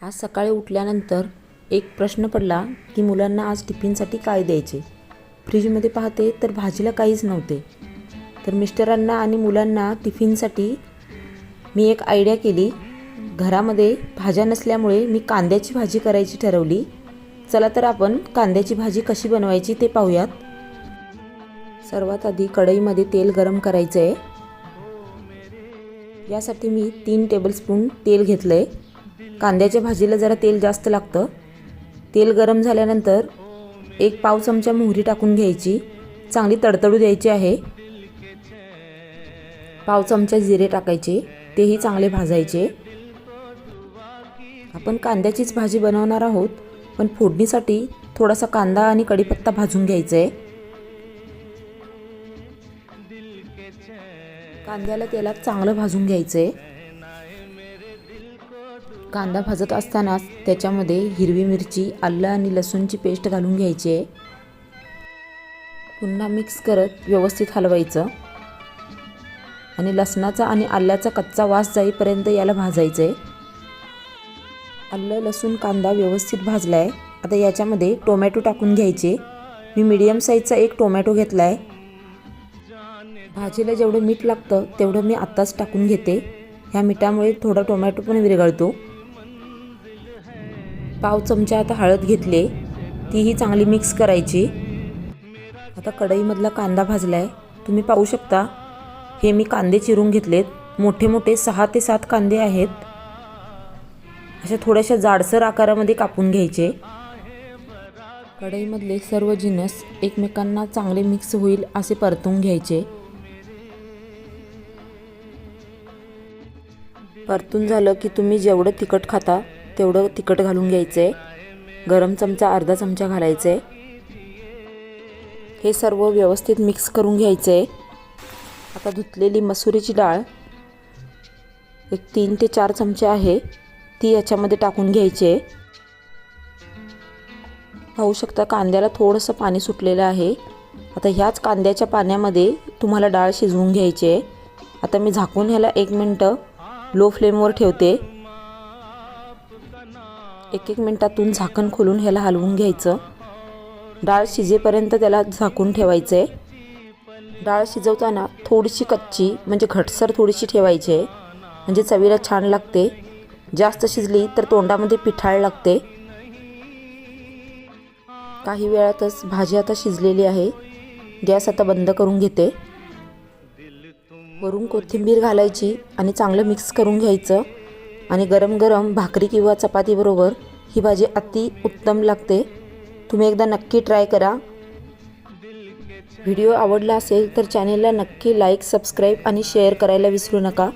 आज सकाळी उठल्यानंतर एक प्रश्न पडला की मुलांना आज टिफिनसाठी काय द्यायचे. फ्रीजमध्ये पाहते तर भाजीला काहीच नव्हते. तर मिस्टरांना आणि मुलांना टिफिनसाठी मी एक आयडिया केली. घरामध्ये भाज्या नसल्यामुळे मी कांद्याची भाजी करायची ठरवली. चला तर आपण कांद्याची भाजी कशी बनवायची ते पाहूयात. सर्वात आधी कढईमध्ये तेल गरम करायचं आहे. यासाठी मी 3 टेबलस्पून तेल घेतलं आहे. कांद्याच्या भाजीला जरा तेल जास्त लागतं. तेल गरम झाल्यानंतर एक पाव चमचा मोहरी टाकून घ्यायची, चांगली तडतडू द्यायची आहे. पाव चमचा जिरे टाकायचे, तेही चांगले भाजायचे. आपण कांद्याचीच भाजी बनवणार आहोत, पण फोडणीसाठी थोडासा कांदा आणि कढीपत्ता भाजून घ्यायचा आहे. कांद्याला तेलात चांगलं भाजून घ्यायचं आहे. कांदा भाजत असतानाच त्याच्यामध्ये हिरवी मिरची, आलं आणि लसूणची पेस्ट घालून घ्यायची आहे. पुन्हा मिक्स करत व्यवस्थित हलवायचं आणि लसणाचा आणि आल्याचा कच्चा वास जाईपर्यंत याला भाजायचं आहे. आलं, लसूण, कांदा व्यवस्थित भाजला आहे. आता याच्यामध्ये टोमॅटो टाकून घ्यायचे. मी मीडियम साईजचा एक टोमॅटो घेतला आहे. भाजीला जेवढं मीठ लागतं तेवढं मी आत्ताच टाकून घेते. ह्या मिठामुळे थोडा टोमॅटो पण विरघळतो. पाव चमचा आता हळद घेतले, तीही चांगली मिक्स करायची. आता कढईमधला कांदा भाजला आहे. तुम्ही पाहू शकता, हे मी कांदे चिरून घेतलेत. मोठे मोठे 6 ते 7 कांदे आहेत. अशा थोड्याशा जाडसर आकारामध्ये कापून घ्यायचे. कढईमधले सर्व जिन्नस एकमेकांना चांगले मिक्स होईल असे परतून घ्यायचे. परतून झालं की तुम्ही जेवढं तिखट खाता तेवढं तिखट घालून घ्यायचं आहे. गरम चमचा अर्धा चमचा घालायचं आहे. हे सर्व व्यवस्थित मिक्स करून घ्यायचं आहे. आता धुतलेली मसुरीची डाळ एक 3 ते 4 चमचे आहे, ती याच्यामध्ये टाकून घ्यायची आहे. पाहू शकता कांद्याला थोडंसं पाणी सुटलेलं आहे. आता ह्याच कांद्याच्या पाण्यामध्ये तुम्हाला डाळ शिजवून घ्यायची आहे. आता मी झाकून ह्याला 1 मिनटं लो फ्लेमवर ठेवते. 1-1 मिनटातून झाकण खोलून ह्याला हलवून घ्यायचं. डाळ शिजेपर्यंत त्याला झाकून ठेवायचं आहे. डाळ शिजवताना थोडीशी कच्ची म्हणजे घटसर थोडीशी ठेवायची आहे, म्हणजे चवीला छान लागते. जास्त शिजली तर तोंडामध्ये पिठाळ लागते. काही वेळातच भाजी आता शिजलेली आहे. गॅस आता बंद करून घेते. वरून कोथिंबीर घालायची आणि चांगलं मिक्स करून घ्यायचं. आणि गरम गरम भाकरी किंवा चपातीबरोबर ही भाजी अति उत्तम लागते. तुम्ही एकदा नक्की ट्राय करा. व्हिडिओ आवडला असेल तर चॅनेलला नक्की लाईक, सबस्क्राईब आणि शेअर करायला विसरू नका.